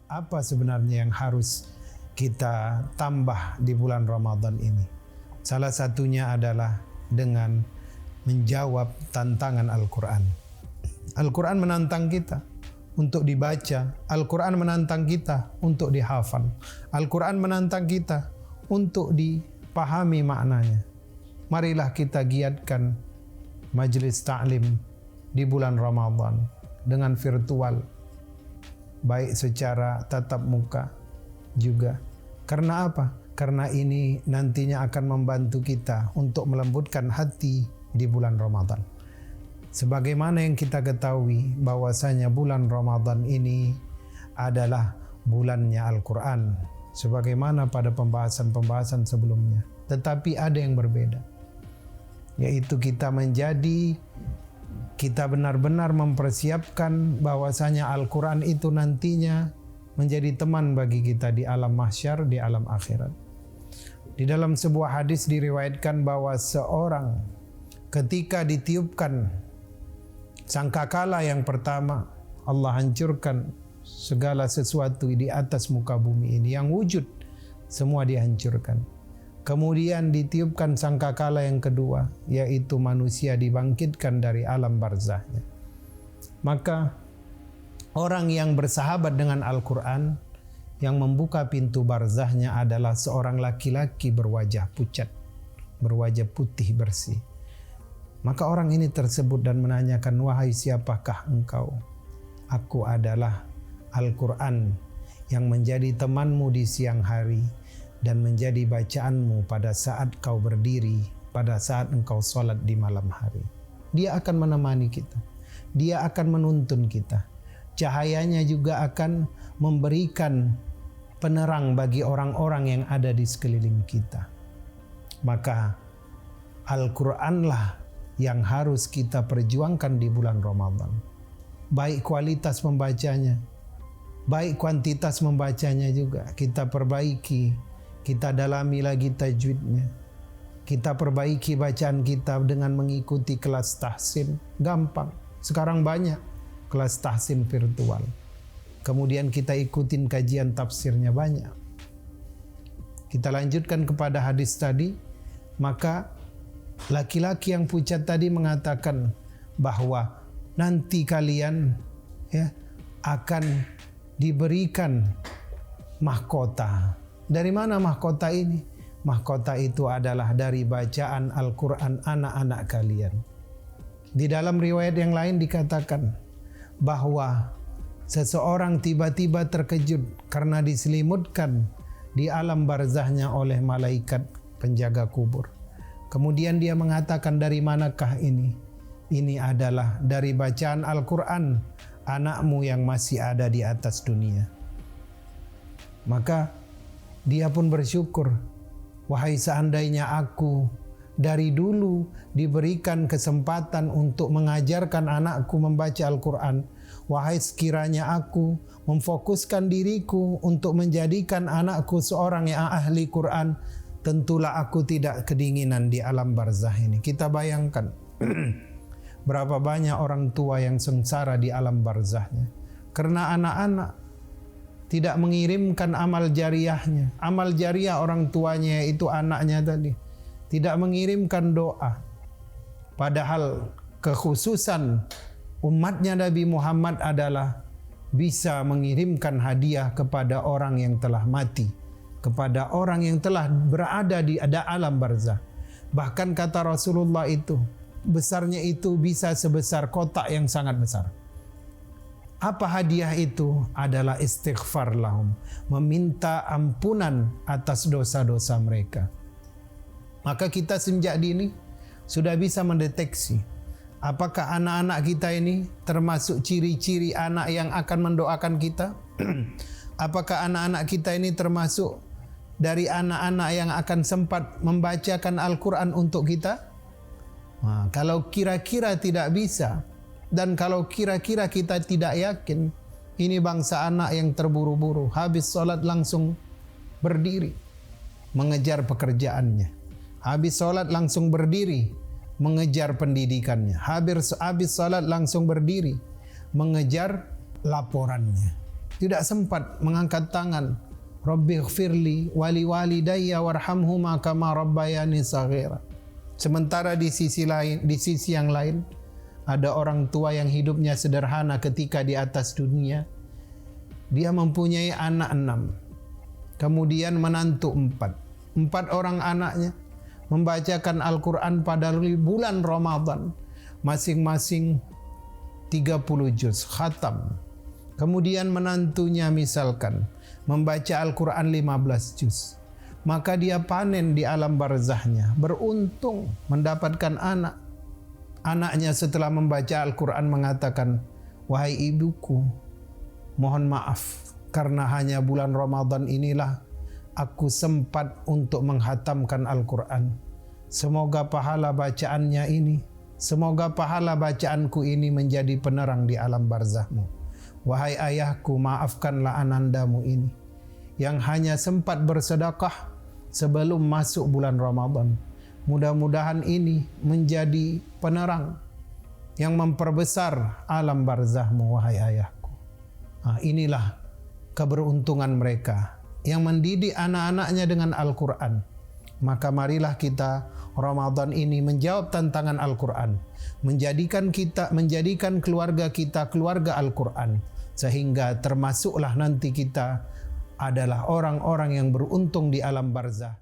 apa sebenarnya yang harus kita tambah di bulan Ramadan ini? Salah satunya adalah dengan menjawab tantangan Al-Quran. Al-Quran menantang kita untuk dibaca. Al-Quran menantang kita untuk dihafal. Al-Quran menantang kita untuk dipahami maknanya. Marilah kita giatkan majelis ta'lim di bulan Ramadan dengan virtual, baik secara tatap muka juga. Karena apa? Karena ini nantinya akan membantu kita untuk melembutkan hati di bulan Ramadan. Sebagaimana yang kita ketahui bahwasanya bulan Ramadan ini adalah bulannya Al-Quran, sebagaimana pada pembahasan-pembahasan sebelumnya. Tetapi ada yang berbeda, yaitu kita benar-benar mempersiapkan bahwasanya Al-Quran itu nantinya menjadi teman bagi kita di alam mahsyar, di alam akhirat. Di dalam sebuah hadis diriwayatkan bahwa seorang ketika ditiupkan sangkakala yang pertama, Allah hancurkan segala sesuatu di atas muka bumi ini yang wujud, semua dihancurkan. Kemudian ditiupkan sangkakala yang kedua, yaitu manusia dibangkitkan dari alam barzahnya. Maka orang yang bersahabat dengan Al-Quran, yang membuka pintu barzahnya adalah seorang laki-laki berwajah pucat, berwajah putih bersih. Maka orang ini tersebut dan menanyakan, wahai siapakah engkau? Aku adalah Al-Quran yang menjadi temanmu di siang hari dan menjadi bacaanmu pada saat kau berdiri, pada saat engkau sholat di malam hari. Dia akan menemani kita, dia akan menuntun kita. Cahayanya juga akan memberikan penerang bagi orang-orang yang ada di sekeliling kita. Maka Al-Quranlah yang harus kita perjuangkan di bulan Ramadan. Baik kualitas membacanya, baik kuantitas membacanya juga kita perbaiki. Kita dalami lagi tajwidnya. Kita perbaiki bacaan kita dengan mengikuti kelas tahsin. Gampang. Sekarang banyak kelas tahsin virtual. Kemudian kita ikutin kajian tafsirnya banyak. Kita lanjutkan kepada hadis tadi. Maka laki-laki yang pucat tadi mengatakan bahwa nanti kalian akan diberikan mahkota. Dari mana mahkota ini? Mahkota itu adalah dari bacaan Al-Quran anak-anak kalian. Di dalam riwayat yang lain dikatakan bahwa seseorang tiba-tiba terkejut karena diselimutkan di alam barzahnya oleh malaikat penjaga kubur. Kemudian dia mengatakan, dari manakah ini? Ini adalah dari bacaan Al-Quran anakmu yang masih ada di atas dunia. Maka dia pun bersyukur, wahai seandainya aku dari dulu diberikan kesempatan untuk mengajarkan anakku membaca Al-Quran, wahai sekiranya aku memfokuskan diriku untuk menjadikan anakku seorang yang ahli Quran, tentulah aku tidak kedinginan di alam barzah ini. Kita bayangkan berapa banyak orang tua yang sengsara di alam barzahnya karena anak-anak tidak mengirimkan amal jariahnya. Amal jariah orang tuanya itu anaknya tadi. Tidak mengirimkan doa. Padahal kekhususan umatnya Nabi Muhammad adalah bisa mengirimkan hadiah kepada orang yang telah mati, kepada orang yang telah berada di alam barzah. Bahkan kata Rasulullah itu, besarnya itu bisa sebesar kotak yang sangat besar. Apa hadiah itu? Adalah istighfar lahum, meminta ampunan atas dosa-dosa mereka. Maka kita sejak dini sudah bisa mendeteksi apakah anak-anak kita ini termasuk ciri-ciri anak yang akan mendoakan kita. Apakah anak-anak kita ini termasuk dari anak-anak yang akan sempat membacakan Al-Quran untuk kita? Nah, kalau kira-kira tidak bisa, dan kalau kira-kira kita tidak yakin, ini bangsa anak yang terburu-buru, habis sholat langsung berdiri mengejar pekerjaannya, habis sholat langsung berdiri mengejar pendidikannya, habis sholat langsung berdiri mengejar laporannya. tidak sempat mengangkat tangan, Rabbighfirli wali walidayya warhamhuma kama rabbayani shaghira. Sementara di sisi yang lain ada orang tua yang hidupnya sederhana ketika di atas dunia. Dia mempunyai anak 6, kemudian menantu 4. 4 orang anaknya membacakan Al-Quran pada bulan Ramadan, masing-masing 30 juz khatam. Kemudian menantunya misalkan membaca Al-Quran 15 juz. Maka dia panen di alam barzahnya, beruntung mendapatkan anak. Anaknya setelah membaca Al-Quran mengatakan, wahai ibuku, mohon maaf karena hanya bulan Ramadan inilah aku sempat untuk menghatamkan Al-Quran. Semoga pahala bacaanku ini menjadi penerang di alam barzahmu. Wahai ayahku, maafkanlah anandamu ini yang hanya sempat bersedekah sebelum masuk bulan Ramadan. Mudah-mudahan ini menjadi penerang yang memperbesar alam barzahmu, wahai ayahku. Inilah keberuntungan mereka yang mendidik anak-anaknya dengan Al-Quran. Maka marilah kita Ramadan ini menjawab tantangan Al-Quran, menjadikan keluarga kita keluarga Al-Quran, sehingga termasuklah nanti kita adalah orang-orang yang beruntung di alam barzah.